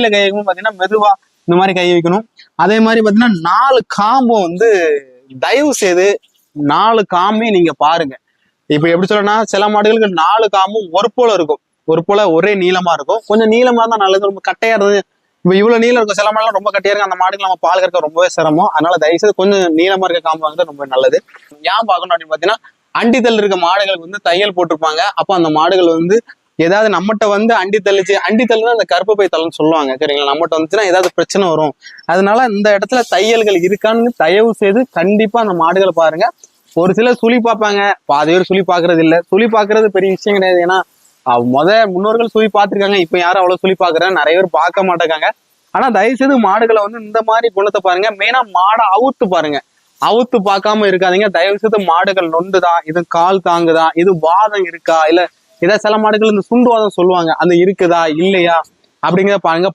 கை வைக்கணும் பாத்தீங்கன்னா மெதுவா இந்த மாதிரி கை வைக்கணும். அதே மாதிரி பாத்தீங்கன்னா 4 காம்பும் வந்து தயவு செய்து 4 காம்பே நீங்க பாருங்க. இப்ப எப்படி சொல்லணும்னா சில மாடுகளுக்கு 4 காம்பும் ஒரு போல இருக்கும், ஒரு போல ஒரே நீளமா இருக்கும். கொஞ்சம் நீளமா தான் நல்லது, ரொம்ப கட்டையா இருந்தது இப்ப இவ்வளவு நீளம் இருக்கும். சில மாடுலாம் ரொம்ப கட்டியா இருக்கு, அந்த மாடுகள் நம்ம பால் கறக்க ரொம்பவே சிரமம். அதனால தயவுசெய்து கொஞ்சம் நீளமா இருக்க காம்பு வந்து ரொம்ப நல்லது. ஏன் பார்க்கணும் அப்படின்னு பாத்தீங்கன்னா அண்டித்தல் இருக்க மாடுகளுக்கு வந்து தையல் போட்டிருப்பாங்க. அப்போ அந்த மாடுகள் வந்து ஏதாவது நம்மகிட்ட வந்து அண்டி தள்ளுன்னா அந்த கருப்பு பை தள்ளுன்னு சொல்லுவாங்க சரிங்களா. நம்மகிட்ட வந்துச்சுன்னா ஏதாவது பிரச்சனை வரும். அதனால இந்த இடத்துல தையல்கள் இருக்கான்னு தயவு செய்து கண்டிப்பா அந்த மாடுகளை பாருங்க. ஒரு சிலர் சுழி பார்ப்பாங்க, பாதி பேர் சுழி பாக்குறது இல்ல. சுழி பாக்குறது பெரிய விஷயம் கிடையாது. ஏன்னா முன்னோர்கள் சுழி பார்த்திருக்காங்க, இப்ப யாரும் அவ்வளவு சுழி பாக்குறாங்க, நிறைய பேர் பார்க்க மாட்டேங்காங்க. ஆனா தயவு செய்து மாடுகளை வந்து இந்த மாதிரி குணத்தை பாருங்க. மெயினா மாடை அவுத்து பாருங்க, அவுத்து பார்க்காம இருக்காதீங்க. தயவு செய்து மாடுகள் நொண்டுதான், இது கால் தாங்குதா, இது வாதம் இருக்கா, இல்ல ஏதாவது சில மாடுகள் இந்த சுண்டு வாதம் சொல்லுவாங்க, அந்த இருக்குதா இல்லையா அப்படிங்கிறத பாருங்க.